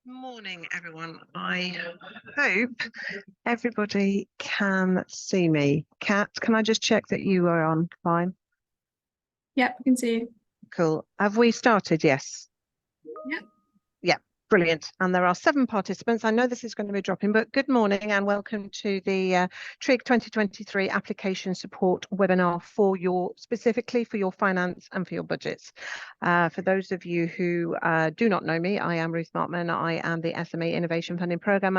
Morning, everyone. I hope everybody can see me. Kat, can I just check that you are on fine? Yep, I can see you. Cool. Have we started? Yes. Yep. Yeah, brilliant. And there are 7 participants. I know this is going to be dropping, but good morning and welcome to the TRIG 2023 application support webinar for specifically for your finance and for your budgets. For those of you who do not know me, I am Ruth Martman. I am the SME Innovation Funding Program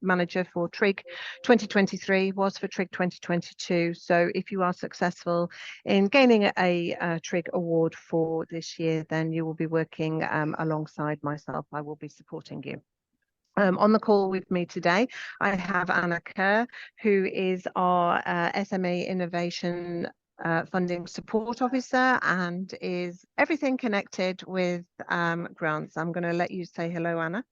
Manager for TRIG 2023, was for TRIG 2022. So if you are successful in gaining a TRIG award for this year, then you will be working alongside myself. I will be supporting you. On the call with me today, I have Anna Kerr, who is our SME Innovation Funding Support Officer and is everything connected with grants. I'm going to let you say hello, Anna.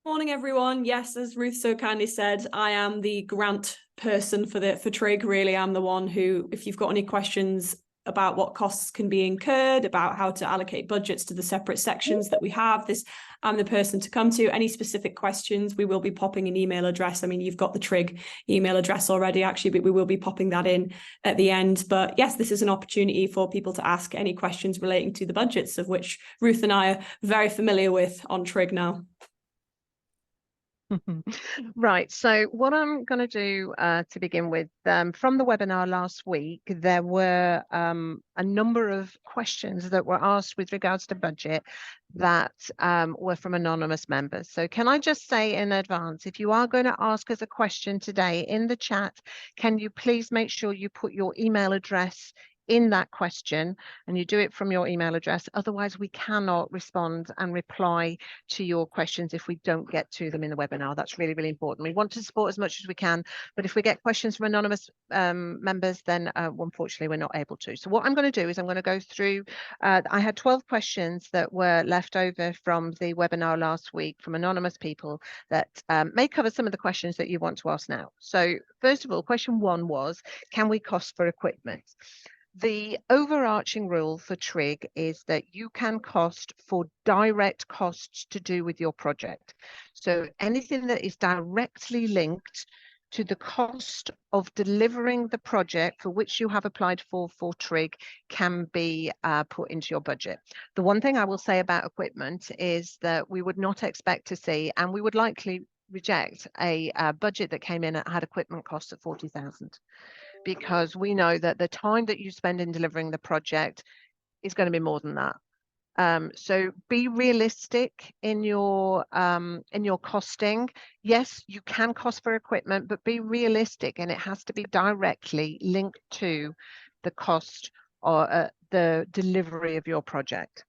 Morning, everyone. Yes, as Ruth so kindly said, I am the grant person for TRIG. Really, I'm the one who, if you've got any questions about what costs can be incurred, about how to allocate budgets to the separate sections that we have, I'm the person to come to. Any specific questions, we will be popping an email address. I mean, you've got the TRIG email address already, actually, but we will be popping that in at the end. But yes, this is an opportunity for people to ask any questions relating to the budgets, of which Ruth and I are very familiar with on TRIG now. Right, so what I'm going to do to begin with, from the webinar last week, there were a number of questions that were asked with regards to budget that were from anonymous members. So can I just say in advance, if you are going to ask us a question today in the chat, can you please make sure you put your email address in that question and you do it from your email address. Otherwise, we cannot respond and reply to your questions if we don't get to them in the webinar. That's really, really important. We want to support as much as we can, but if we get questions from anonymous members, then unfortunately, we're not able to. So what I'm going to do is I'm going to go through, I had 12 questions that were left over from the webinar last week from anonymous people that may cover some of the questions that you want to ask now. So first of all, question 1 was, can we cost for equipment? The overarching rule for TRIG is that you can cost for direct costs to do with your project. So anything that is directly linked to the cost of delivering the project for which you have applied for TRIG can be put into your budget. The one thing I will say about equipment is that we would not expect to see, and we would likely reject a budget that came in and had equipment costs of 40,000. Because we know that the time that you spend in delivering the project is going to be more than that. So be realistic in your costing. Yes, you can cost for equipment, but be realistic, and it has to be directly linked to the cost or the delivery of your project.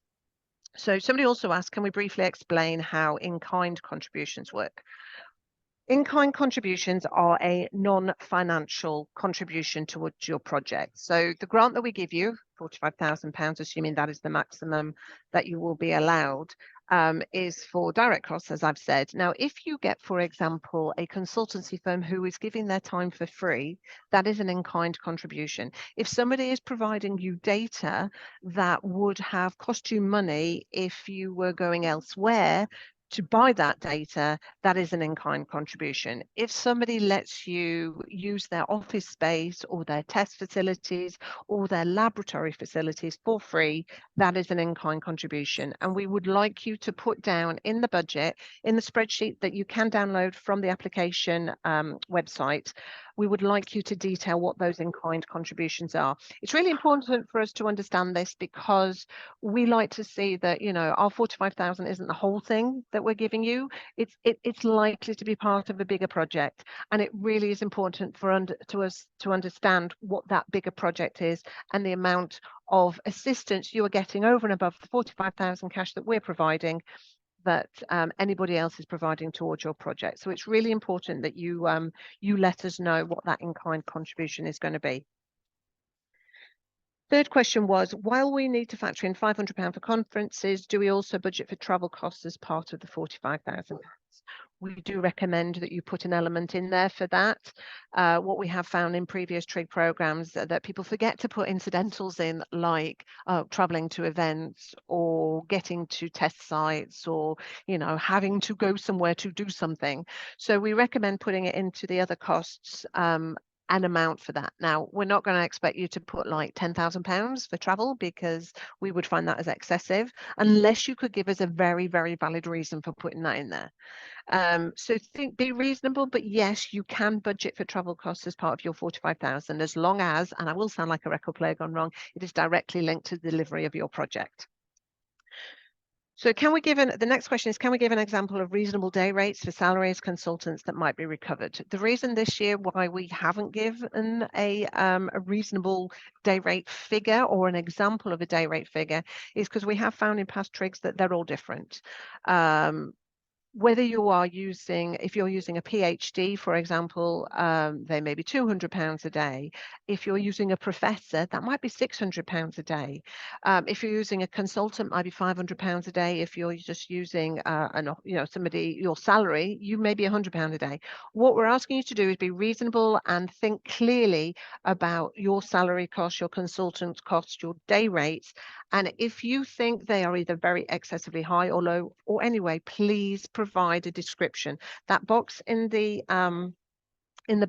So somebody also asked, can we briefly explain how in-kind contributions work? In-kind contributions are a non-financial contribution towards your project. So the grant that we give you, £45,000, assuming that is the maximum that you will be allowed, is for direct costs, as I've said. Now, if you get, for example, a consultancy firm who is giving their time for free, that is an in-kind contribution. If somebody is providing you data that would have cost you money if you were going elsewhere to buy that data, that is an in-kind contribution. If somebody lets you use their office space or their test facilities or their laboratory facilities for free, that is an in-kind contribution. And we would like you to put down in the budget, in the spreadsheet that you can download from the application website, we would like you to detail what those in-kind contributions are. It's really important for us to understand this because we like to see that, you know, our 45,000 isn't the whole thing that we're giving you. It's likely to be part of a bigger project, and it really is important for us to understand what that bigger project is and the amount of assistance you are getting over and above the 45,000 cash that we're providing, that anybody else is providing towards your project. So it's really important that you let us know what that in-kind contribution is going to be. Third question was, while we need to factor in £500 for conferences, do we also budget for travel costs as part of the £45,000? we do recommend that you put an element in there for that. What we have found in previous TRIG programs that people forget to put incidentals in, like traveling to events or getting to test sites, or having to go somewhere to do something. So we recommend putting it into the other costs, an amount for that. Now, we're not going to expect you to put like £10,000 for travel, because we would find that as excessive, unless you could give us a very, very valid reason for putting that in there. So be reasonable, but yes, you can budget for travel costs as part of your 45,000, as long as, and I will sound like a record player gone wrong, it is directly linked to the delivery of your project. So the next question is, can we give an example of reasonable day rates for salaries consultants that might be recovered? The reason this year why we haven't given a reasonable day rate figure, or an example of a day rate figure, is because we have found in past TRIGs that they're all different. Whether you are if you're using a PhD, for example, they may be £200 a day. If you're using a professor, that might be £600 a day. If you're using a consultant, might be £500 a day. If you're just using your salary, you may be £100 a day. What we're asking you to do is be reasonable and think clearly about your salary costs, your consultant costs, your day rates. And if you think they are either very excessively high or low, or anyway, please provide a description. That box in the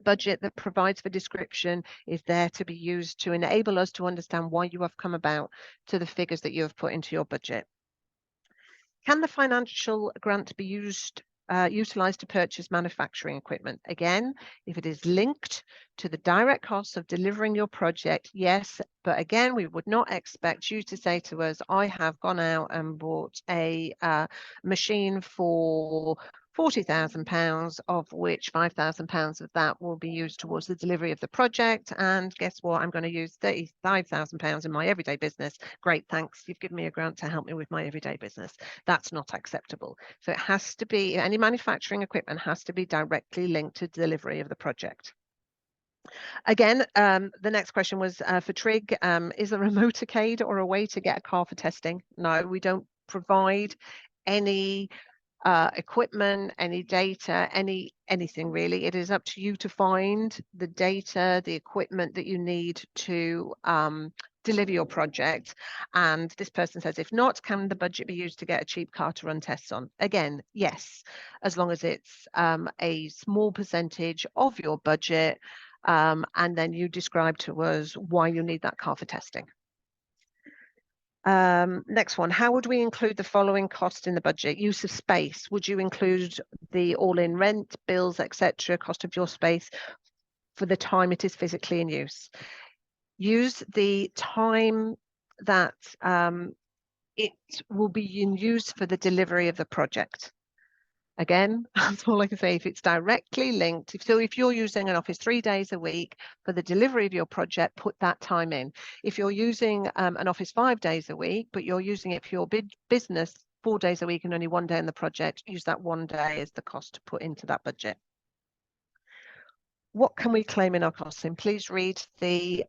budget that provides for description is there to be used to enable us to understand why you have come about to the figures that you have put into your budget. Can the financial grant be utilized to purchase manufacturing equipment? Again, if it is linked to the direct costs of delivering your project, yes. But again, we would not expect you to say to us, I have gone out and bought a machine for £40,000, of which £5,000 of that will be used towards the delivery of the project. And guess what? I'm going to use £35,000 in my everyday business. Great, thanks. You've given me a grant to help me with my everyday business. That's not acceptable. So it has to be, any manufacturing equipment has to be directly linked to delivery of the project. Again, the next question was for TRIG. Is there a motorcade or a way to get a car for testing? No, we don't provide any equipment, any data, anything really. It is up to you to find the data, the equipment that you need to deliver your project. And this person says, if not, can the budget be used to get a cheap car to run tests on? Again, yes, as long as it's a small percentage of your budget, and then you describe to us why you need that car for testing. Next one, how would we include the following cost in the budget? Use of space. Would you include the all-in rent, bills, etc., cost of your space for the time it is physically in use? Use the time that it will be in use for the delivery of the project. Again, that's all I can say. If it's directly linked, if you're using an office 3 days a week for the delivery of your project, put that time in. If you're using an office 5 days a week, but you're using it for your business 4 days a week and only 1 day in the project, use that 1 day as the cost to put into that budget. What can we claim in our costing? Please read the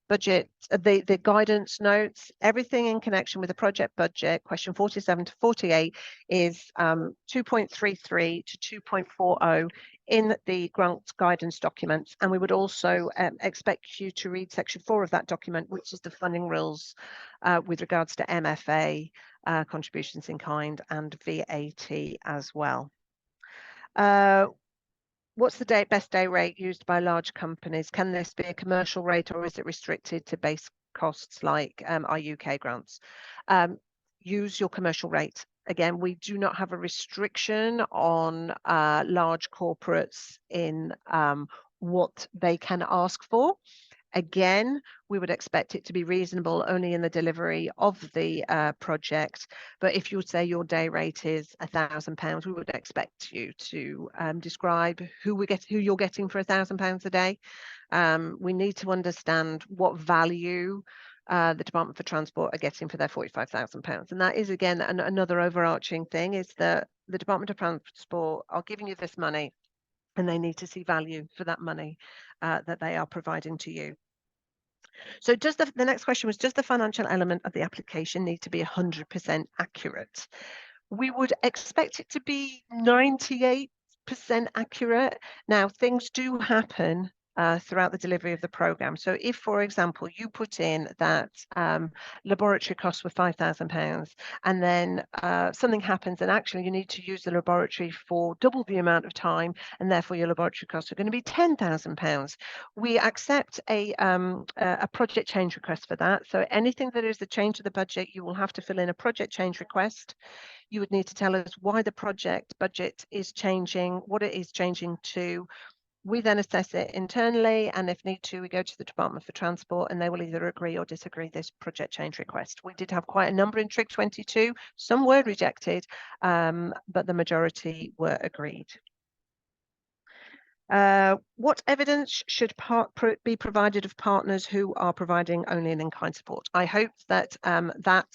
budget, the guidance notes. Everything in connection with the project budget, question 47 to 48, is 2.33 to 2.40 in the grant guidance documents. And we would also expect you to read section 4 of that document, which is the funding rules with regards to MFA, contributions in kind, and VAT as well. What's the best day rate used by large companies? Can this be a commercial rate, or is it restricted to base costs like our UK grants? Use your commercial rate. Again, we do not have a restriction on large corporates in what they can ask for. Again, we would expect it to be reasonable only in the delivery of the project. But if you say your day rate is £1,000, we would expect you to describe who you're getting for £1,000 a day. We need to understand what value the Department for Transport are getting for their £45,000. And that is, again, another overarching thing, is that the Department of Transport are giving you this money, and they need to see value for that money that they are providing to you. So the next question was, does the financial element of the application need to be 100% accurate? We would expect it to be 98% accurate. Now, things do happen throughout the delivery of the program. So if, for example, you put in that laboratory costs were £5,000 and then something happens and actually you need to use the laboratory for double the amount of time and therefore your laboratory costs are going to be £10,000, we accept a project change request for that. So anything that is a change to the budget, you will have to fill in a project change request. You would need to tell us why the project budget is changing, what it is changing to. We then assess it internally, and if need to, we go to the Department for Transport and they will either agree or disagree this project change request. We did have quite a number in TRIG 22. Some were rejected, but the majority were agreed. What evidence should be provided of partners who are providing only an in-kind support? I hope that that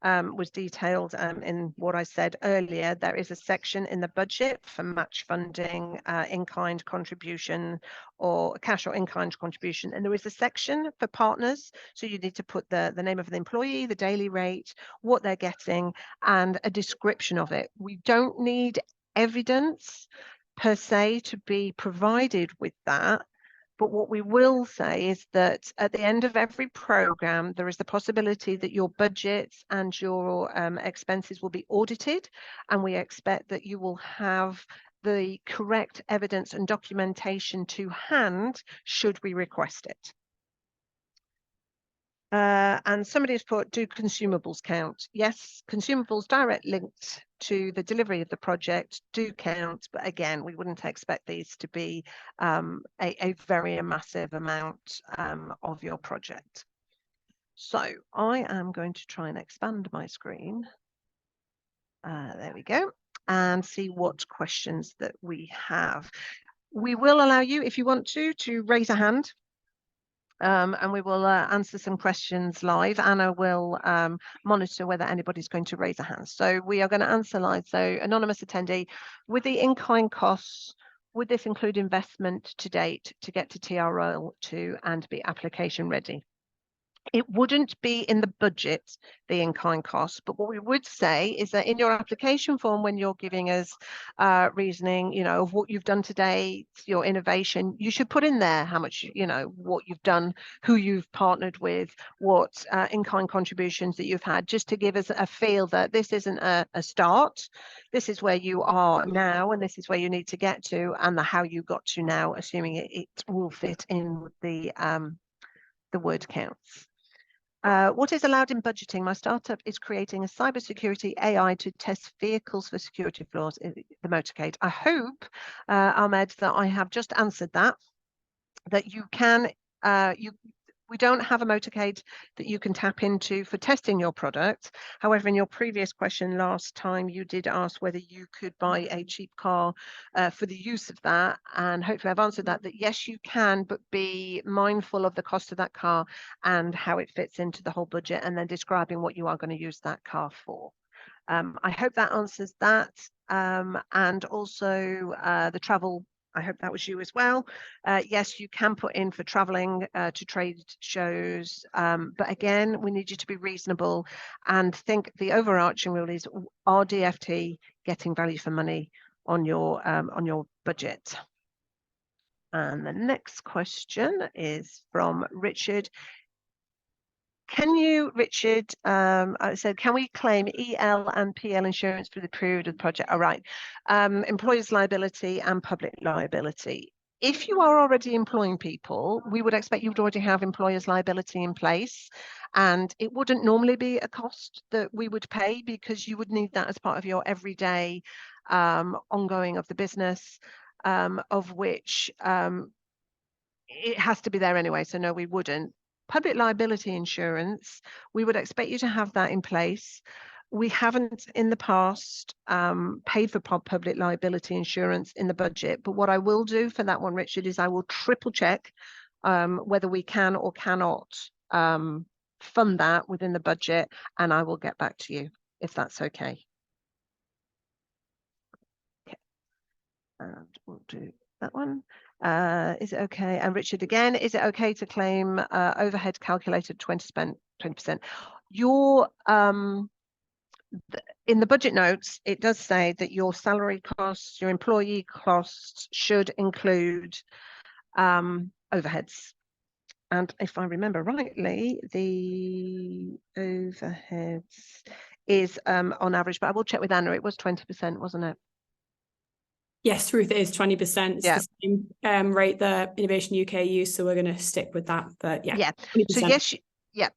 was detailed in what I said earlier. There is a section in the budget for match funding, in-kind contribution or cash or in-kind contribution. And there is a section for partners. So you need to put the name of the employee, the daily rate, what they're getting, and a description of it. We don't need evidence per se to be provided with that. But what we will say is that at the end of every program, there is the possibility that your budgets and your expenses will be audited, and we expect that you will have the correct evidence and documentation to hand should we request it. And somebody has put, do consumables count? Yes, consumables direct linked to the delivery of the project do count, but again, we wouldn't expect these to be a very massive amount of your project. So I am going to try and expand my screen. There we go, and see what questions that we have. We will allow you, if you want to raise a hand. And we will answer some questions live. Anna will monitor whether anybody's going to raise a hand. So we are going to answer live. So anonymous attendee, with the in-kind costs, would this include investment to date to get to TRL2 and be application ready? It wouldn't be in the budget, the in-kind costs, but what we would say is that in your application form, when you're giving us reasoning, you know, of what you've done today, your innovation, you should put in there how much, you know, what you've done, who you've partnered with, what in-kind contributions that you've had, just to give us a feel that this isn't a start, this is where you are now, and this is where you need to get to, and how you got to now, assuming it will fit in with the word counts. What is allowed in budgeting? My startup is creating a cybersecurity AI to test vehicles for security flaws in the motorcade. I hope, Ahmed, that I have just answered that you can, we don't have a motorcade that you can tap into for testing your product. However, in your previous question last time, you did ask whether you could buy a cheap car for the use of that. And hopefully I've answered that yes, you can, but be mindful of the cost of that car and how it fits into the whole budget, and then describing what you are going to use that car for. I hope that answers that. And also the travel, I hope that was you as well. Yes, you can put in for traveling to trade shows, but again, we need you to be reasonable and think the overarching rule is, are DFT getting value for money on your budget? And the next question is from Richard. Can you, Richard, I said, can we claim EL and PL insurance for the period of the project? All right, employer's liability and public liability. If you are already employing people, we would expect you would already have employer's liability in place, and it wouldn't normally be a cost that we would pay because you would need that as part of your everyday ongoing of the business, of which it has to be there anyway, so no, we wouldn't. Public liability insurance, we would expect you to have that in place. We haven't in the past paid for public liability insurance in the budget, but what I will do for that one, Richard, is I will triple check whether we can or cannot fund that within the budget, and I will get back to you if that's okay. Okay, and we'll do that one. Is it okay? And Richard again, is it okay to claim overhead calculated 20%? Your in the budget notes, it does say that your salary costs, your employee costs should include overheads. And if I remember rightly, the overheads is on average, but I will check with Anna, it was 20%, wasn't it? Yes, Ruth, it is 20%. It's Yeah. the same rate that Innovation UK use, so we're going to stick with that. But yeah, 20%. So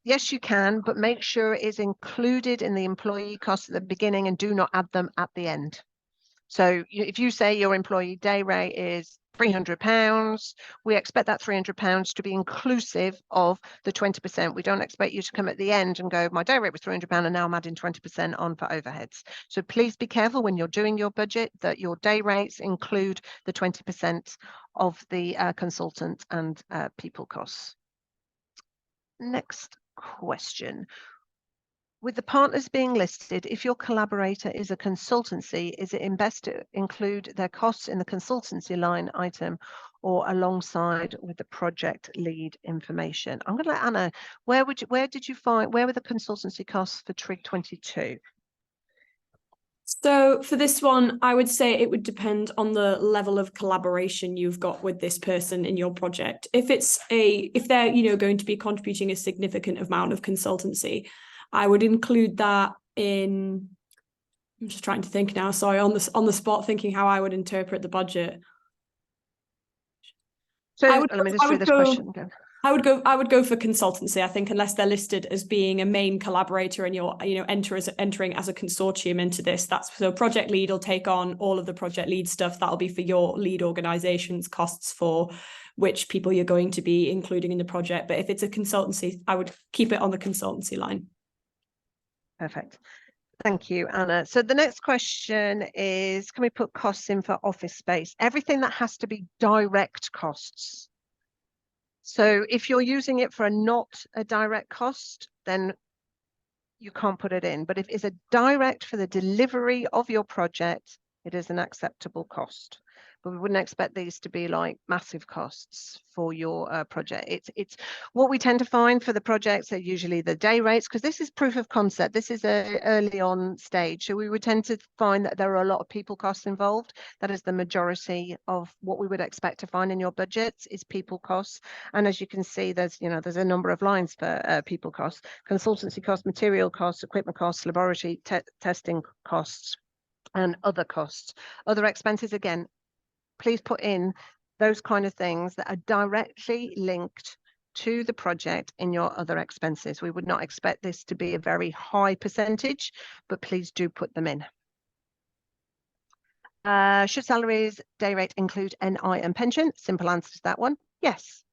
yes, you can, but make sure it is included in the employee costs at the beginning and do not add them at the end. So if you say your employee day rate is £300, we expect that £300 to be inclusive of the 20%. We don't expect you to come at the end and go, my day rate was £300 and now I'm adding 20% on for overheads. So please be careful when you're doing your budget that your day rates include the 20% of the consultant and people costs. Next question. With the partners being listed, if your collaborator is a consultancy, is it best to include their costs in the consultancy line item or alongside with the project lead information? I'm going to let Anna, where were the consultancy costs for TRIG 22? So for this one, I would say it would depend on the level of collaboration you've got with this person in your project. If they're going to be contributing a significant amount of consultancy, I would include that in. I'm just trying to think now. Sorry, on the spot, thinking how I would interpret the budget. So let me just read this question again. I would go for consultancy, I think, unless they're listed as being a main collaborator and you're entering as a consortium into this. So project lead will take on all of the project lead stuff. That'll be for your lead organization's costs for which people you're going to be including in the project. But if it's a consultancy, I would keep it on the consultancy line. Perfect. Thank you, Anna. So the next question is, can we put costs in for office space? Everything that has to be direct costs. So if you're using it for not a direct cost, then you can't put it in. But if it's a direct for the delivery of your project, it is an acceptable cost. But we wouldn't expect these to be like massive costs for your project. It's what we tend to find for the projects are usually the day rates, because this is proof of concept. This is a early on stage. So we would tend to find that there are a lot of people costs involved. That is the majority of what we would expect to find in your budgets is people costs. And as you can see, there's a number of lines for people costs: consultancy costs, material costs, equipment costs, laboratory testing costs, and other costs. Other expenses, again, please put in those kind of things that are directly linked to the project in your other expenses. We would not expect this to be a very high percentage, but please do put them in. Should salaries, day rate include NI and pension? Simple answer to that one, yes.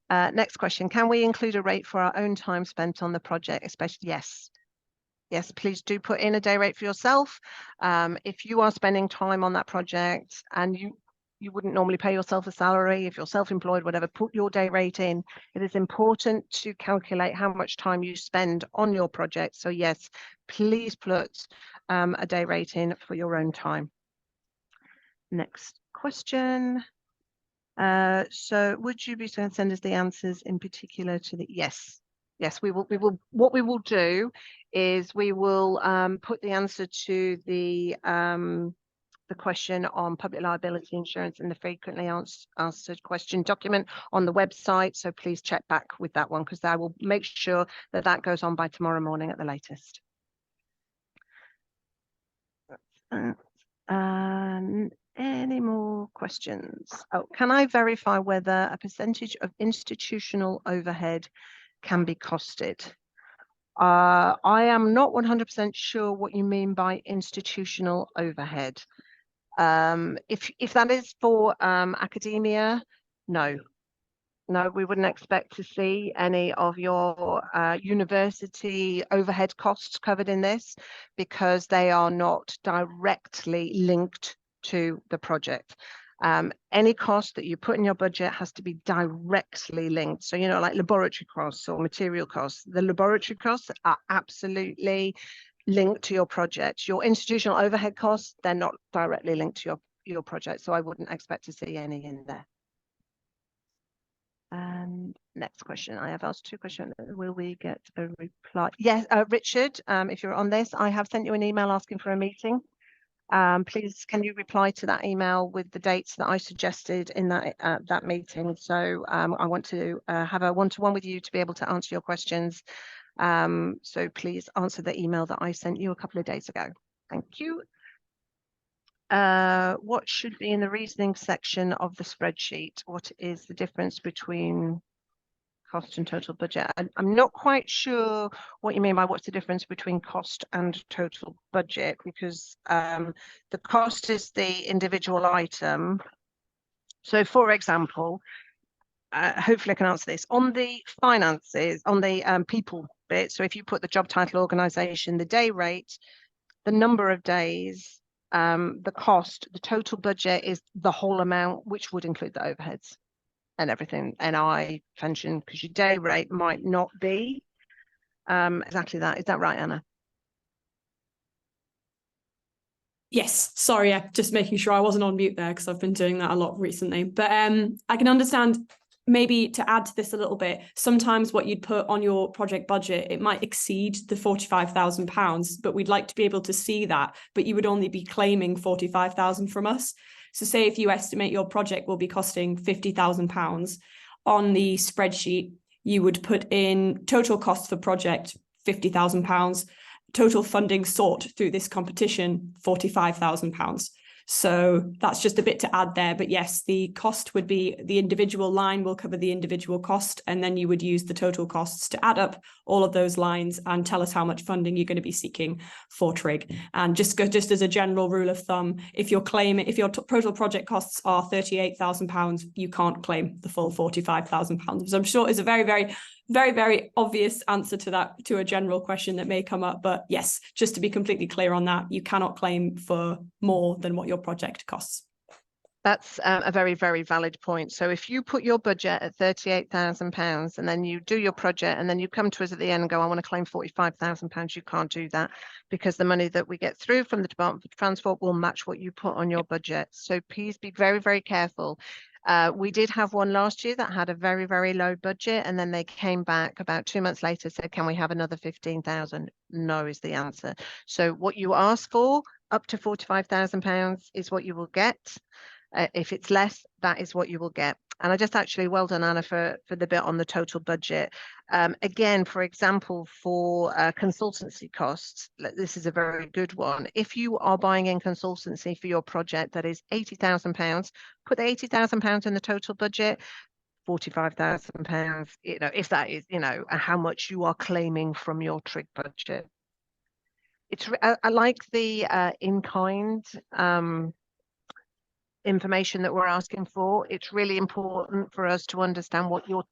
Next question, can we include a rate for our own time spent on the project, especially? Yes. Yes, please do put in a day rate for yourself. If you are spending time on that project and you wouldn't normally pay yourself a salary, if you're self-employed, whatever, put your day rate in. It is important to calculate how much time you spend on your project. So yes, please put a day rate in for your own time. Next question. So would you be send us the answers in particular to the, yes. Yes, we will. What we will do is we will put the answer to the question on public liability insurance in the frequently answered question document on the website. So please check back with that one, because I will make sure that that goes on by tomorrow morning at the latest. Any more questions? Oh, can I verify whether a percentage of institutional overhead can be costed? I am not 100% sure what you mean by institutional overhead. If that is for academia, no, we wouldn't expect to see any of your university overhead costs covered in this, because they are not directly linked to the project. Any cost that you put in your budget has to be directly linked. So, like laboratory costs or material costs, the laboratory costs are absolutely linked to your project. Your institutional overhead costs, they're not directly linked to your project. So I wouldn't expect to see any in there. And next question, I have asked 2 questions. Will we get a reply? Yes, Richard, if you're on this, I have sent you an email asking for a meeting. Please, can you reply to that email with the dates that I suggested in that meeting? So I want to have a one-to-one with you to be able to answer your questions. So please answer the email that I sent you a couple of days ago. Thank you. What should be in the reasoning section of the spreadsheet? What is the difference between cost and total budget? I'm not quite sure what you mean by what's the difference between cost and total budget, because the cost is the individual item. So for example, hopefully I can answer this. On the finances, on the people bit, so if you put the job title, organization, the day rate, the number of days, the cost, the total budget is the whole amount, which would include the overheads and everything, NI, pension, because your day rate might not be exactly that. Is that right, Anna? Yes, sorry, yeah, just making sure I wasn't on mute there because I've been doing that a lot recently. But I can understand, maybe to add to this a little bit, sometimes what you'd put on your project budget, it might exceed the £45,000, but we'd like to be able to see that, but you would only be claiming 45,000 from us. So say if you estimate your project will be costing £50,000, on the spreadsheet, you would put in total cost for project, £50,000, total funding sought through this competition, £45,000. So that's just a bit to add there. But yes, the cost would be, the individual line will cover the individual cost, and then you would use the total costs to add up all of those lines and tell us how much funding you're going to be seeking for TRIG. And just as a general rule of thumb, if your total project costs are £38,000, you can't claim the full £45,000. So I'm sure it's a very, very, very, very obvious answer to that, to a general question that may come up. But yes, just to be completely clear on that, you cannot claim for more than what your project costs. That's a very, very valid point. So if you put your budget at £38,000 and then you do your project and then you come to us at the end and go, I want to claim £45,000, you can't do that, because the money that we get through from the Department for Transport will match what you put on your budget. So please be very, very careful. We did have one last year that had a very, very low budget, and then they came back about 2 months later, said, can we have another 15,000? No is the answer. So what you ask for, up to £45,000, is what you will get. If it's less, that is what you will get. And I just actually, well done, Anna, for the bit on the total budget. Again, for example, for consultancy costs, this is a very good one. If you are buying in consultancy for your project that is £80,000, put the £80,000 in the total budget. £45,000, if that is, how much you are claiming from your TRIG budget. I like the in-kind information that we're asking for. It's really important for us to understand what your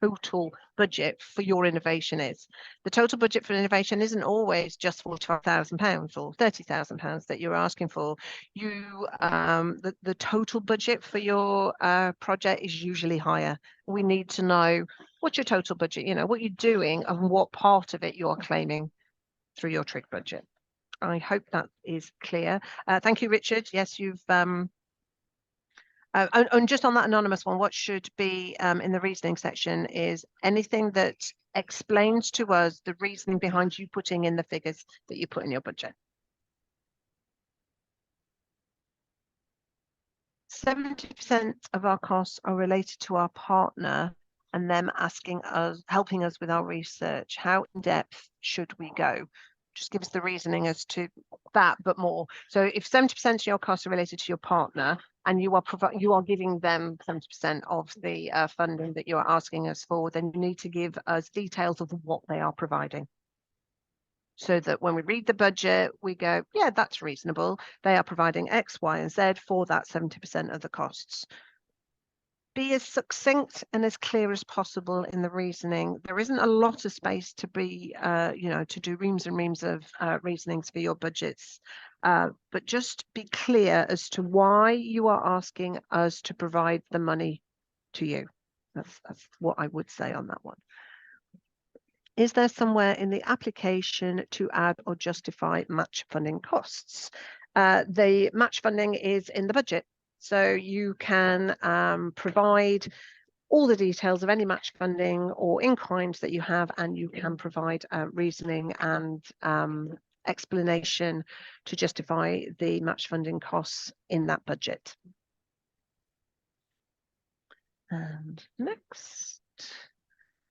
total budget for your innovation is. The total budget for innovation isn't always just £45,000 or £30,000 that you're asking for. The total budget for your project is usually higher. We need to know what's your total budget, what you're doing and what part of it you are claiming through your TRIG budget. I hope that is clear. Thank you, Richard. Yes, you've and just on that anonymous one, what should be in the reasoning section is anything that explains to us the reasoning behind you putting in the figures that you put in your budget. 70% of our costs are related to our partner and them helping us with our research. How in depth should we go? Just give us the reasoning as to that, but more. So if 70% of your costs are related to your partner and you are giving them 70% of the funding that you are asking us for, then you need to give us details of what they are providing, so that when we read the budget, we go, yeah, that's reasonable. They are providing X, Y, and Z for that 70% of the costs. Be as succinct and as clear as possible in the reasoning. There isn't a lot of space to be, to do reams and reams of reasonings for your budgets, but just be clear as to why you are asking us to provide the money to you. That's what I would say on that one. Is there somewhere in the application to add or justify match funding costs? The match funding is in the budget. So you can provide all the details of any match funding or in kind that you have, and you can provide reasoning and explanation to justify the match funding costs in that budget. And next,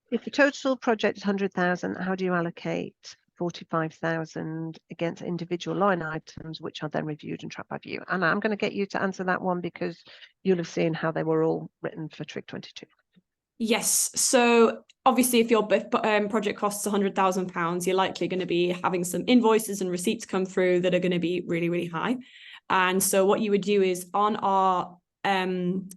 if the total project is 100,000, how do you allocate 45,000 against individual line items, which are then reviewed and tracked by you? And I'm going to get you to answer that one because you'll have seen how they were all written for TRIG 22. Yes. So obviously, if your project costs £100,000, you're likely going to be having some invoices and receipts come through that are going to be really, really high. And so what you would do is on our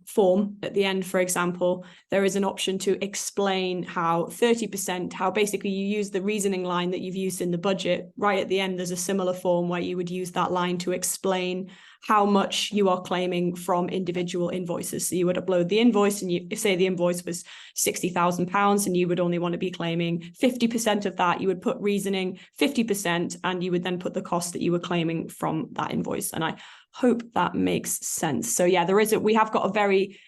form at the end, for example, there is an option to explain how 30%, how basically you use the reasoning line that you've used in the budget. Right at the end, there's a similar form where you would use that line to explain how much you are claiming from individual invoices. So you would upload the invoice, and if say the invoice was £60,000 and you would only want to be claiming 50% of that, you would put reasoning 50%, and you would then put the cost that you were claiming from that invoice. And I hope that makes sense. So yeah, we have got a very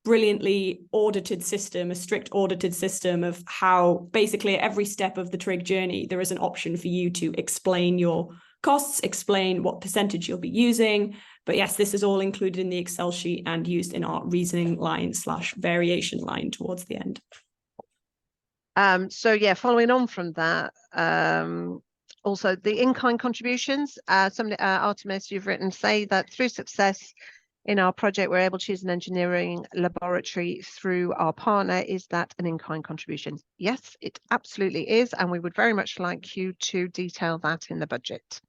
brilliantly audited system, a strict audited system of how basically at every step of the TRIG journey, there is an option for you to explain your costs, explain what percentage you'll be using. But yes, this is all included in the Excel sheet and used in our reasoning line / variation line towards the end. So yeah, following on from that, also the in-kind contributions, Artemis, you've written, say that through success in our project, we're able to use an engineering laboratory through our partner. Is that an in-kind contribution? Yes, it absolutely is. And we would very much like you to detail that in the budget.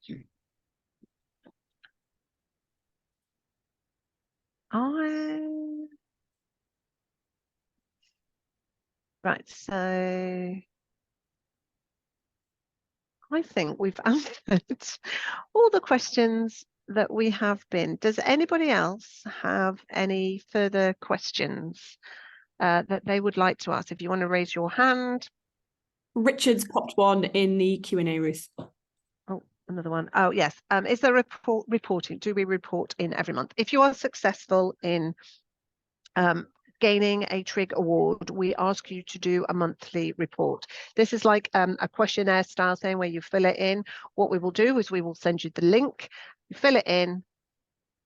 Right, so I think we've answered all the questions that we have been. Does anybody else have any further questions that they would like to ask? If you want to raise your hand. Richard's popped one in the Q&A, Ruth. Oh, another one. Oh, yes. Is there reporting? Do we report in every month? If you are successful in gaining a TRIG award, we ask you to do a monthly report. This is like a questionnaire style thing where you fill it in. What we will do is we will send you the link, you fill it in,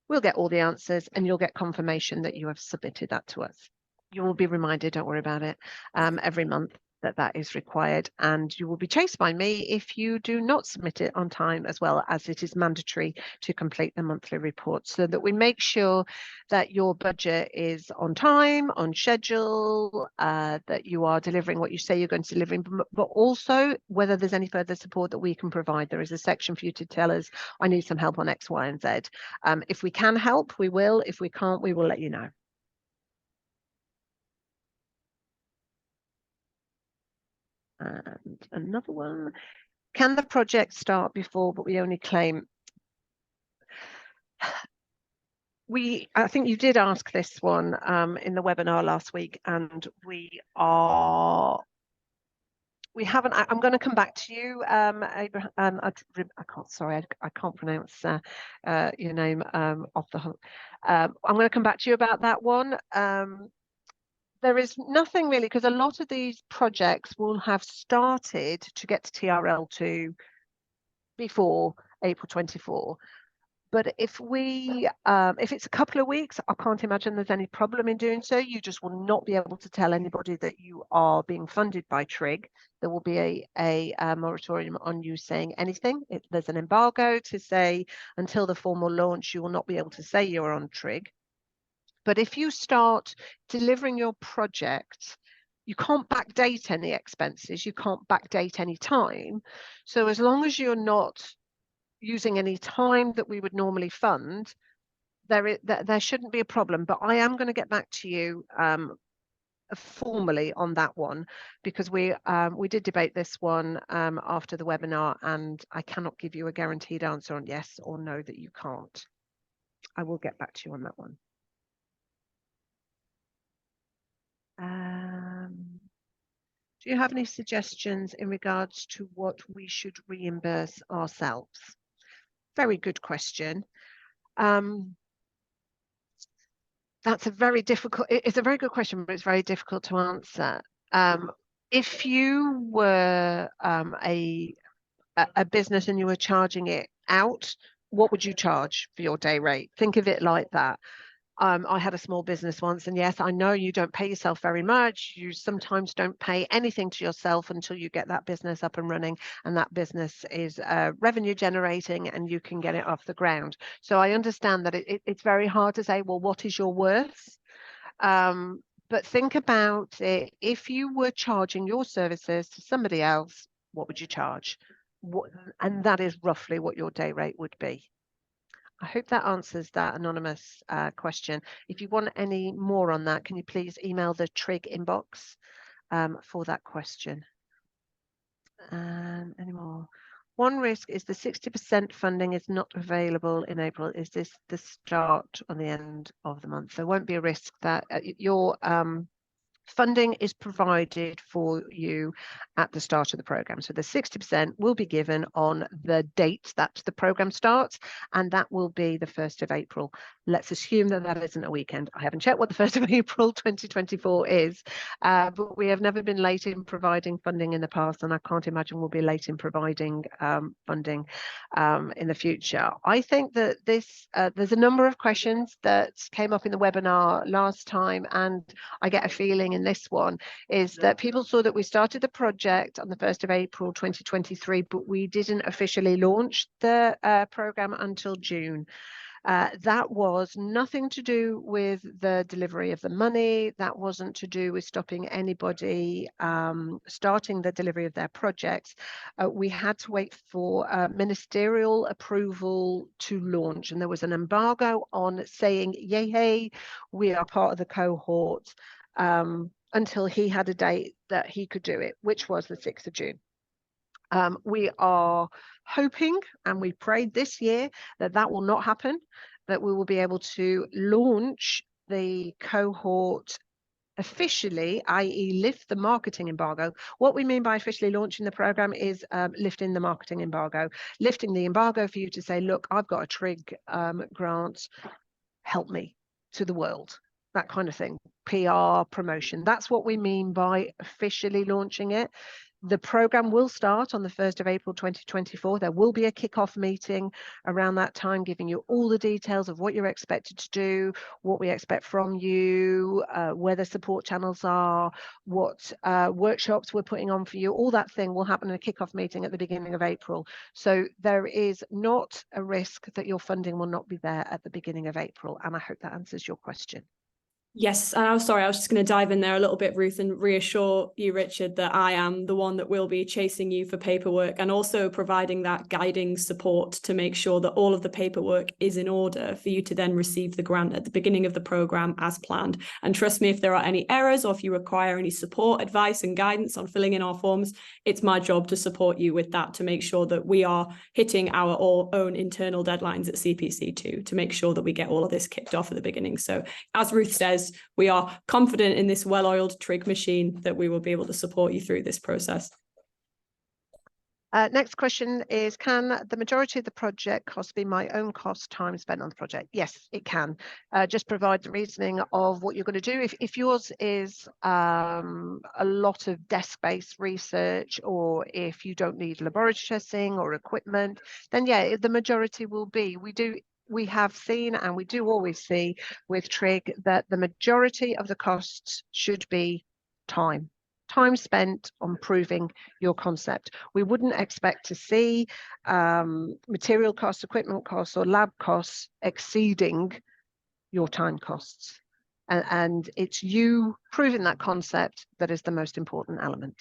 we'll get all the answers, and you'll get confirmation that you have submitted that to us. You will be reminded, don't worry about it, every month that is required, and you will be chased by me if you do not submit it on time, as well as it is mandatory to complete the monthly report, so that we make sure that your budget is on time, on schedule, that you are delivering what you say you're going to deliver, but also whether there's any further support that we can provide. There is a section for you to tell us, I need some help on X, Y, and Z. If we can help, we will. If we can't, we will let you know. And another one, can the project start before, but we only claim? I think you did ask this one in the webinar last week, and we haven't. I'm going to come back to you, Abraham. I can't pronounce your name off the hook. I'm going to come back to you about that one. There is nothing really, because a lot of these projects will have started to get to TRL2 before April 24. But if it's a couple of weeks, I can't imagine there's any problem in doing so. You just will not be able to tell anybody that you are being funded by TRIG. There will be a moratorium on you saying anything. There's an embargo to say until the formal launch, you will not be able to say you're on TRIG. But if you start delivering your project, you can't backdate any expenses, you can't backdate any time. So as long as you're not using any time that we would normally fund, there shouldn't be a problem. But I am going to get back to you formally on that one, because we did debate this one after the webinar, and I cannot give you a guaranteed answer on yes or no that you can't. I will get back to you on that one. Do you have any suggestions in regards to what we should reimburse ourselves? Very good question. That's a very difficult, it's a very good question, but it's very difficult to answer. If you were a business and you were charging it out, what would you charge for your day rate? Think of it like that. I had a small business once, and yes, I know you don't pay yourself very much. You sometimes don't pay anything to yourself until you get that business up and running, and that business is revenue generating, and you can get it off the ground. So I understand that it's very hard to say, well, what is your worth? But think about it. If you were charging your services to somebody else, what would you charge? And that is roughly what your day rate would be. I hope that answers that anonymous question. If you want any more on that, can you please email the TRIG inbox for that question? Any more? One risk is the 60% funding is not available in April. Is this the start or the end of the month? There won't be a risk that your funding is provided for you at the start of the program. So the 60% will be given on the date that the program starts, and that will be the 1st of April. Let's assume that that isn't a weekend. I haven't checked what the 1st of April 2024 is, but we have never been late in providing funding in the past, and I can't imagine we'll be late in providing funding in the future. I think that there's a number of questions that came up in the webinar last time, and I get a feeling in this one is that people saw that we started the project on the 1st of April 2023, but we didn't officially launch the program until June. That was nothing to do with the delivery of the money. That wasn't to do with stopping anybody starting the delivery of their projects. We had to wait for ministerial approval to launch, and there was an embargo on saying, yay, hey, we are part of the cohort, until he had a date that he could do it, which was the 6th of June. We are hoping, and we prayed this year, that that will not happen, that we will be able to launch the cohort officially, i.e. lift the marketing embargo. What we mean by officially launching the program is lifting the marketing embargo, lifting the embargo for you to say, look, I've got a TRIG grant, help me to the world, that kind of thing. PR, promotion, that's what we mean by officially launching it. The program will start on the 1st of April 2024. There will be a kickoff meeting around that time, giving you all the details of what you're expected to do, what we expect from you, where the support channels are, what workshops we're putting on for you. All that thing will happen in a kickoff meeting at the beginning of April. So there is not a risk that your funding will not be there at the beginning of April. And I hope that answers your question. Yes, and I'm sorry, I was just going to dive in there a little bit, Ruth, and reassure you, Richard, that I am the one that will be chasing you for paperwork and also providing that guiding support to make sure that all of the paperwork is in order for you to then receive the grant at the beginning of the program as planned. And trust me, if there are any errors or if you require any support, advice and guidance on filling in our forms, it's my job to support you with that, to make sure that we are hitting our own internal deadlines at CPC2 to make sure that we get all of this kicked off at the beginning. So as Ruth says, we are confident in this well-oiled TRIG machine that we will be able to support you through this process. Next question is, can the majority of the project cost be my own cost time spent on the project? Yes, it can. Just provide the reasoning of what you're going to do. If yours is a lot of desk-based research, or if you don't need laboratory testing or equipment, then yeah, the majority will be. We have seen, and we do always see with TRIG, that the majority of the costs should be time spent on proving your concept. We wouldn't expect to see material costs, equipment costs, or lab costs exceeding your time costs. And it's you proving that concept that is the most important element.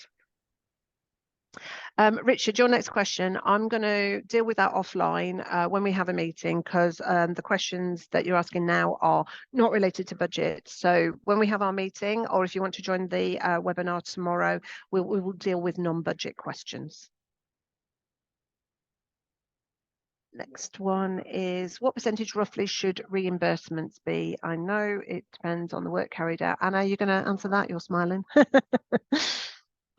Richard, your next question, I'm going to deal with that offline when we have a meeting, because the questions that you're asking now are not related to budget. So when we have our meeting, or if you want to join the webinar tomorrow, we will deal with non-budget questions. Next one is, what percentage roughly should reimbursements be? I know it depends on the work carried out. Anna, you're going to answer that? You're smiling.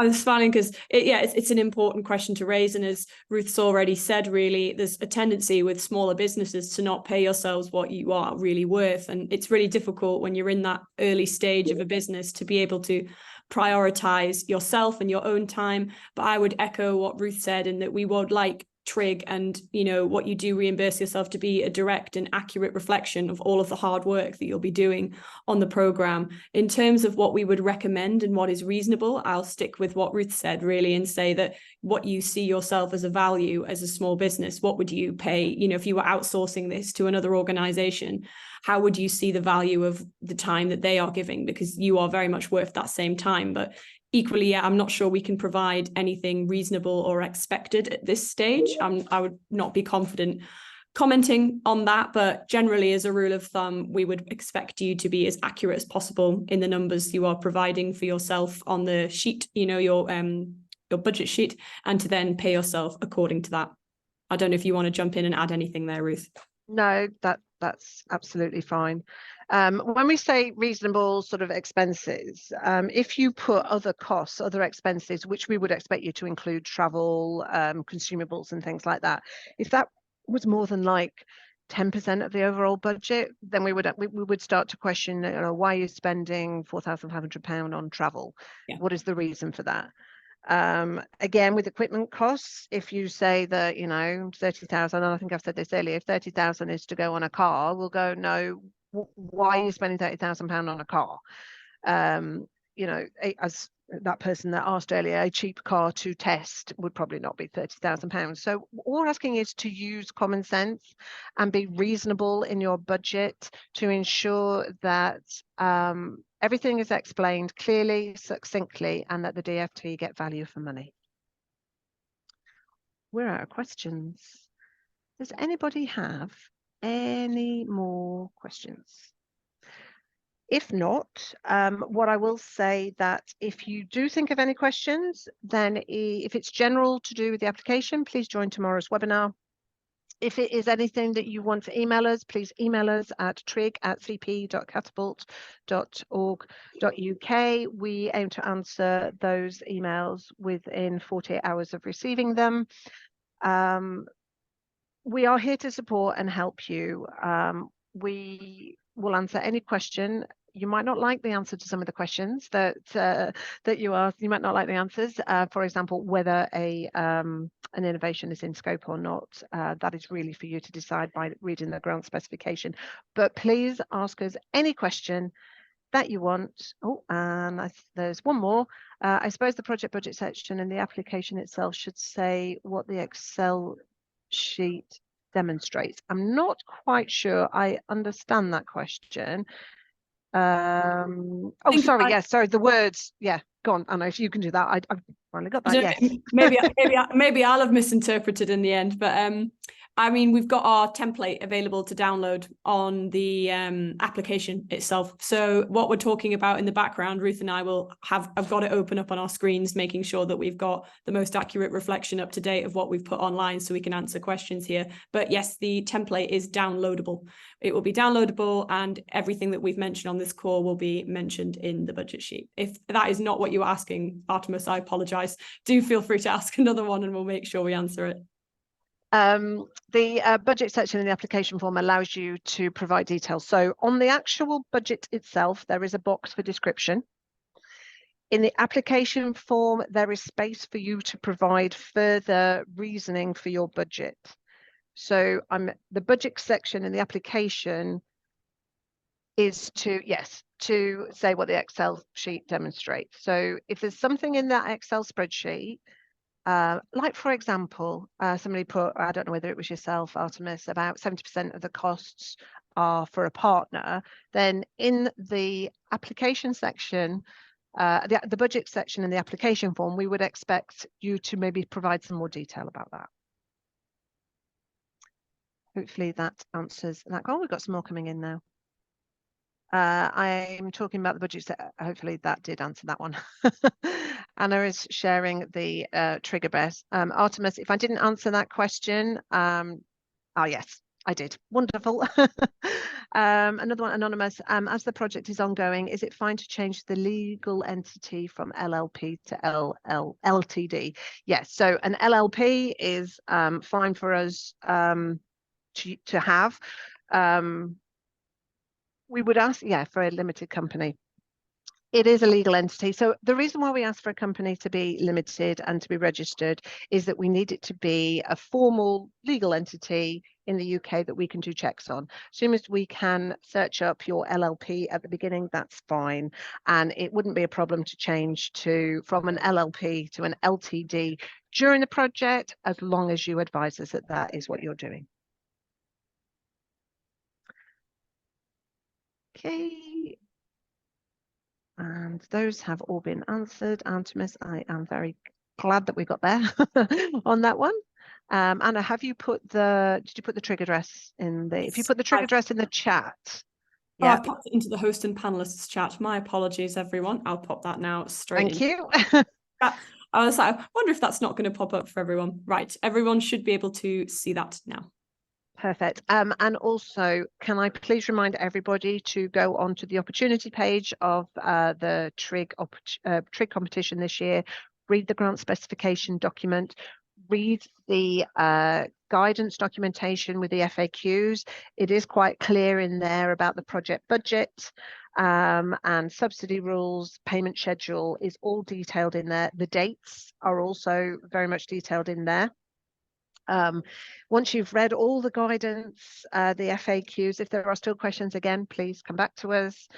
I was smiling because it's an important question to raise. And as Ruth's already said, really, there's a tendency with smaller businesses to not pay yourselves what you are really worth. And it's really difficult when you're in that early stage of a business to be able to prioritize yourself and your own time. But I would echo what Ruth said, in that we would like TRIG and, you know, what you do reimburse yourself to be a direct and accurate reflection of all of the hard work that you'll be doing on the program. In terms of what we would recommend and what is reasonable, I'll stick with what Ruth said, really, and say that what you see yourself as a value as a small business, what would you pay? You know, if you were outsourcing this to another organization, how would you see the value of the time that they are giving? Because you are very much worth that same time. But equally, I'm not sure we can provide anything reasonable or expected at this stage. I would not be confident commenting on that, but generally, as a rule of thumb, we would expect you to be as accurate as possible in the numbers you are providing for yourself on the sheet, you know, your budget sheet, and to then pay yourself according to that. I don't know if you want to jump in and add anything there, Ruth. No, that's absolutely fine. When we say reasonable sort of expenses, if you put other costs, other expenses, which we would expect you to include travel, consumables and things like that, if that was more than like 10% of the overall budget, then we would start to question, you know, why are you spending £4,500 on travel? Yeah. What is the reason for that? Again, with equipment costs, if you say that, you know, 30,000, and I think I've said this earlier, if 30,000 is to go on a car, we'll go, no, why are you spending £30,000 on a car? You know, as that person that asked earlier, a cheap car to test would probably not be £30,000. So all we're asking is to use common sense and be reasonable in your budget to ensure that everything is explained clearly, succinctly, and that the DFT get value for money. We're out of questions. Does anybody have any more questions? If not, what I will say that if you do think of any questions, then if it's general to do with the application, please join tomorrow's webinar. If it is anything that you want to email us, please email us at trig@cp.catapult.org.uk. We aim to answer those emails within 48 hours of receiving them. We are here to support and help you. We will answer any question. You might not like the answer to some of the questions that you ask. You might not like the answers. For example, whether an innovation is in scope or not. That is really for you to decide by reading the grant specification. But please ask us any question that you want. Oh, and there's one more. I suppose the project budget section in the application itself should say what the Excel sheet demonstrates. I'm not quite sure I understand that question. Oh, sorry. Yes, sorry. The words. Yeah, go on, Anna. If you can do that, I finally got that. Yes. maybe I'll have misinterpreted in the end, but I mean, we've got our template available to download on the application itself. So what we're talking about in the background, Ruth and I I've got it open up on our screens, making sure that we've got the most accurate reflection up to date of what we've put online so we can answer questions here. But yes, the template is downloadable. It will be downloadable, and everything that we've mentioned on this call will be mentioned in the budget sheet. If that is not what you were asking, Artemis, I apologize. Do feel free to ask another one and we'll make sure we answer it. The budget section in the application form allows you to provide details. So on the actual budget itself, there is a box for description. In the application form, there is space for you to provide further reasoning for your budget. So the budget section in the application is to say what the Excel sheet demonstrates. So if there's something in that Excel spreadsheet, like for example, somebody put, I don't know whether it was yourself, Artemis, about 70% of the costs are for a partner, then in the application section, the budget section in the application form, we would expect you to maybe provide some more detail about that. Hopefully that answers that. Oh, we've got some more coming in now. I'm talking about the budget. Hopefully that did answer that one. Anna is sharing the trigger best. Artemis, if I didn't answer that question, oh yes, I did. Wonderful. Another one, anonymous. As the project is ongoing, is it fine to change the legal entity from LLP to LTD? Yes. So an LLP is fine for us to have. We would ask, yeah, for a limited company. It is a legal entity. So the reason why we ask for a company to be limited and to be registered is that we need it to be a formal legal entity in the UK that we can do checks on. As soon as we can search up your LLP at the beginning, that's fine. And it wouldn't be a problem to change from an LLP to an LTD during the project, as long as you advise us that that is what you're doing. Okay. And those have all been answered. Artemis, I am very glad that we got there on that one. Anna, did you put the TRIG address in the, if you put the TRIG address in the chat? Yeah, I popped it into the host and panelists chat. My apologies, everyone. I'll pop that now straight. Thank you. I was like, I wonder if that's not going to pop up for everyone. Right, everyone should be able to see that now. Perfect. And also, can I please remind everybody to go onto the opportunity page of the TRIG competition this year, read the grant specification document, read the guidance documentation with the FAQs. It is quite clear in there about the project budget and subsidy rules, payment schedule is all detailed in there. The dates are also very much detailed in there. Once you've read all the guidance, the FAQs, if there are still questions, again, please come back to us.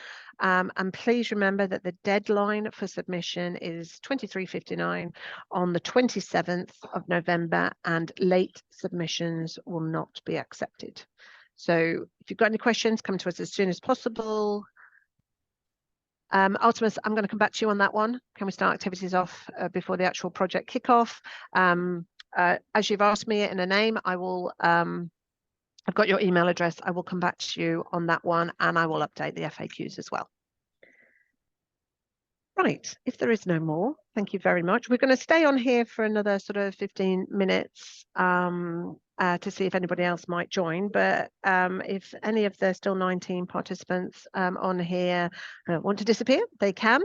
And please remember that the deadline for submission is 23:59 on the 27th of November, and late submissions will not be accepted. So if you've got any questions, come to us as soon as possible. Artemis, I'm going to come back to you on that one. Can we start activities off before the actual project kickoff? As you've asked me in a name, I will, I've got your email address. I will come back to you on that one, and I will update the FAQs as well. Right, if there is no more, thank you very much. We're going to stay on here for another sort of 15 minutes to see if anybody else might join. But if any of the still 19 participants on here want to disappear, they can.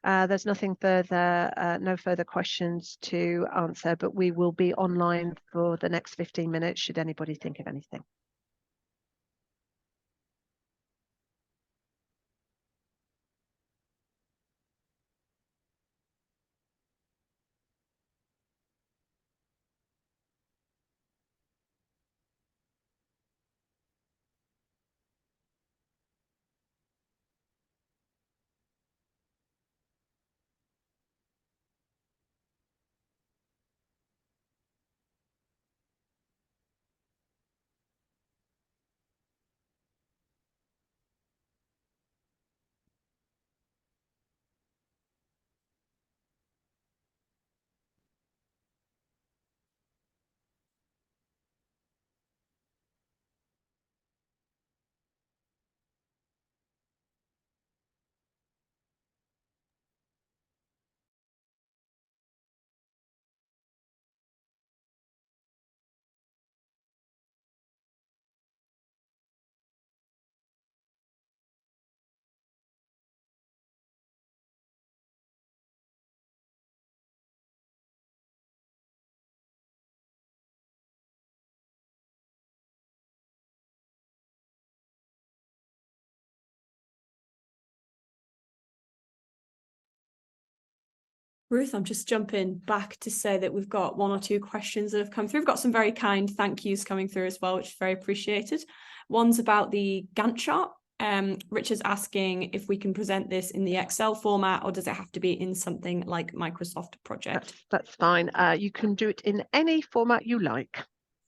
There's nothing further, no further questions to answer, but we will be online for the next 15 minutes should anybody think of anything. Ruth, I'm just jumping back to say that we've got one or two questions that have come through. We've got some very kind thank yous coming through as well, which is very appreciated. One's about the Gantt chart. Richard's asking if we can present this in the Excel format, or does it have to be in something like Microsoft Project? That's fine. You can do it in any format you like.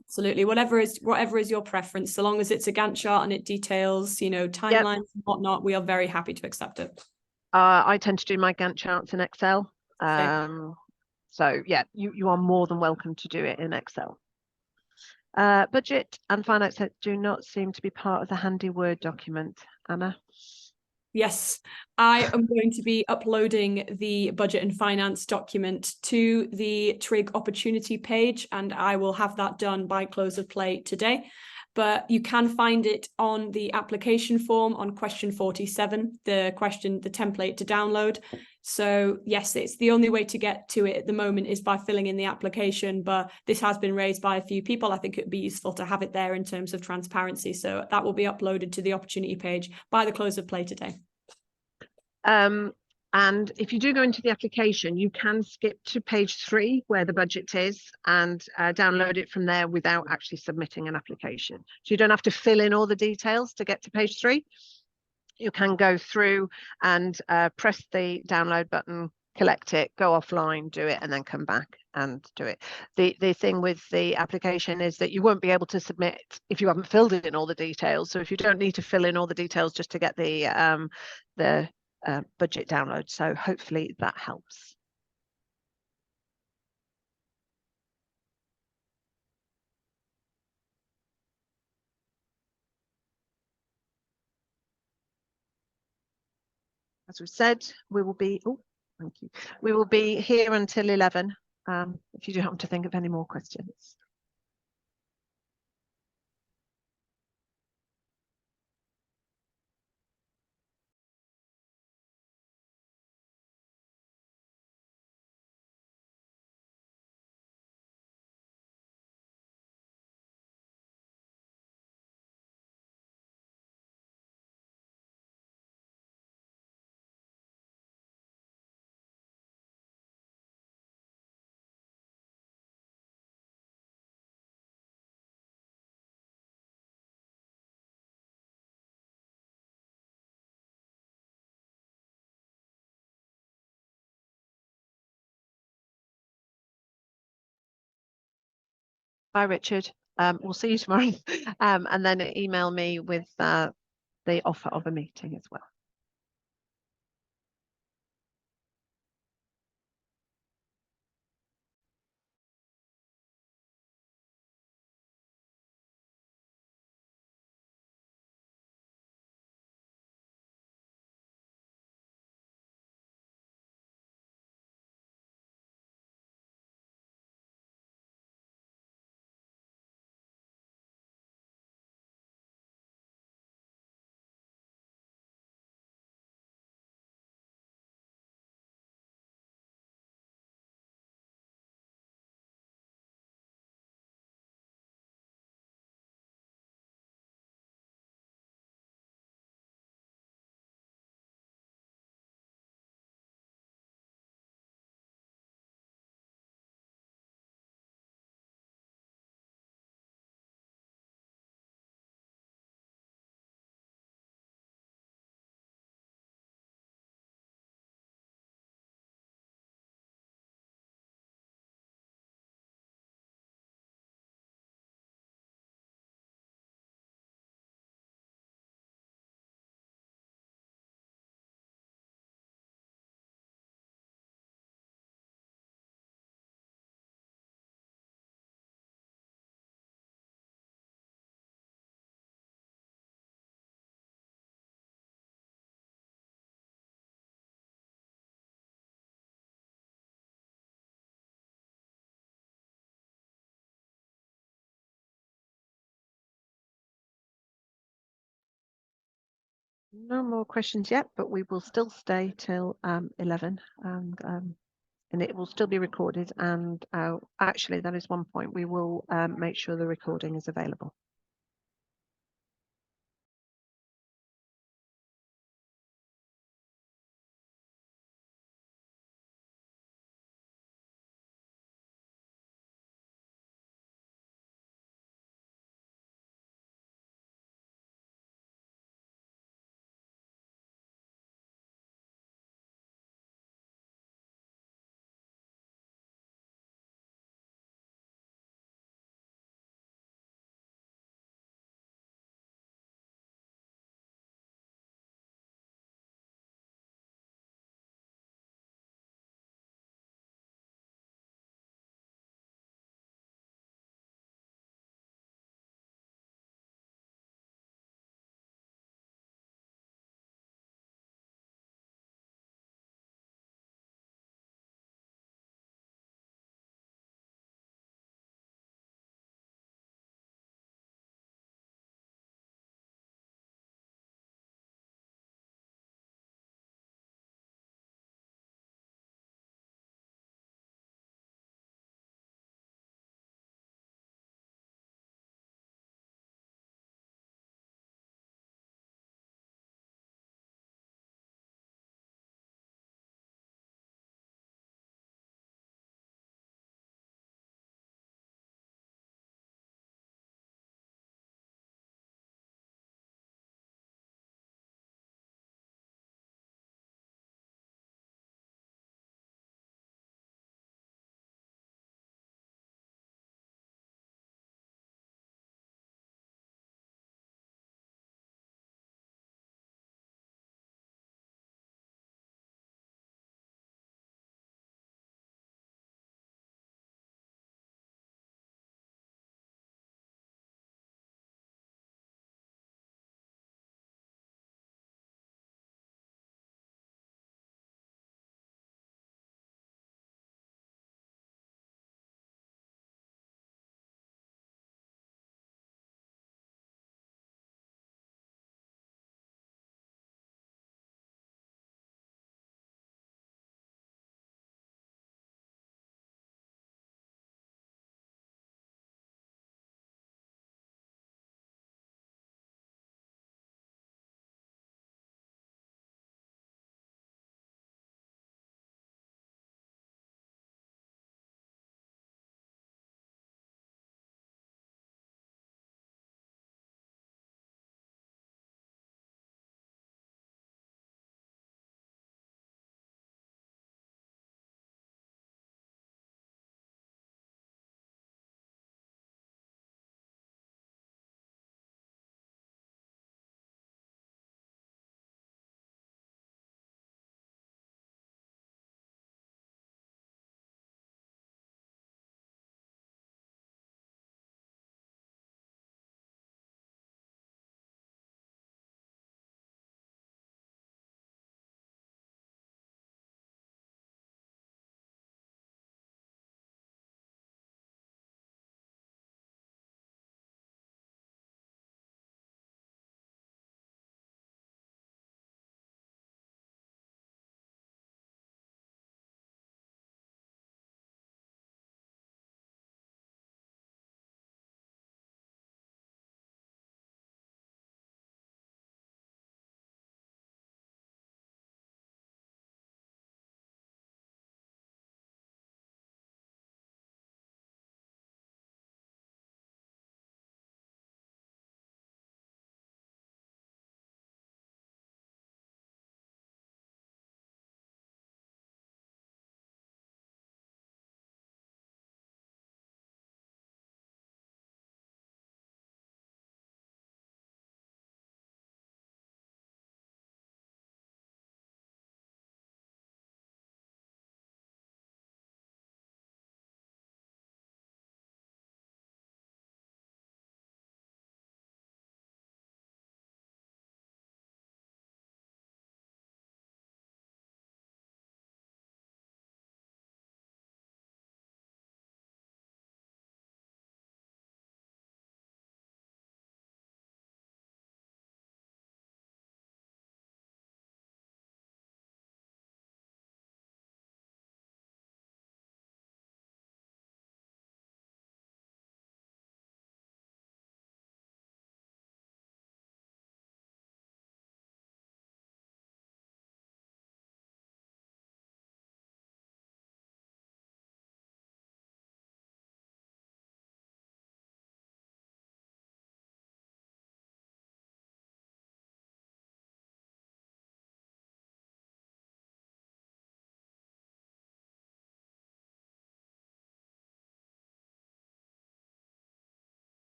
Absolutely, whatever is your preference, so long as it's a Gantt chart and it details, you know, timelines and whatnot, we are very happy to accept it. I tend to do my Gantt charts in Excel. So yeah, you are more than welcome to do it in Excel. Budget and finance do not seem to be part of the handy Word document, Anna. Yes, I am going to be uploading the budget and finance document to the TRIG opportunity page, and I will have that done by close of play today. but you can find it on the application form on question 47, the template to download. So yes, it's the only way to get to it at the moment is by filling in the application, but this has been raised by a few people. I think it would be useful to have it there in terms of transparency. So that will be uploaded to the opportunity page by the close of play today. And if you do go into the application, you can skip to page 3 where the budget is and download it from there without actually submitting an application. So you don't have to fill in all the details to get to page 3. You can go through and press the download button, collect it, go offline, do it, and then come back and do it. The thing with the application is that you won't be able to submit if you haven't filled in all the details. So if you don't need to fill in all the details just to get the budget download. So hopefully that helps. As we said, we will be, oh, thank you. We will be here until 11, if you do happen to think of any more questions. Bye, Richard. We'll see you tomorrow. And then email me with the offer of a meeting as well. No more questions yet, but we will still stay till 11, and it will still be recorded. And actually, that is one point. We will make sure the recording is available.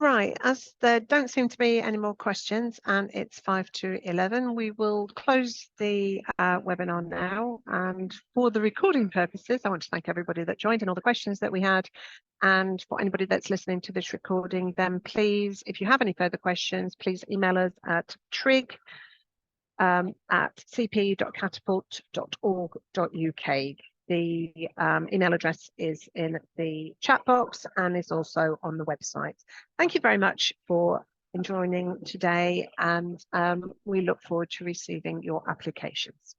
Right, as there don't seem to be any more questions and it's 5 to 11, we will close the webinar now. And for the recording purposes, I want to thank everybody that joined and all the questions that we had. And for anybody that's listening to this recording, then please, if you have any further questions, please email us at TRIG at cp.catapult.org.uk. The email address is in the chat box and is also on the website. Thank you very much for joining today, and we look forward to receiving your applications.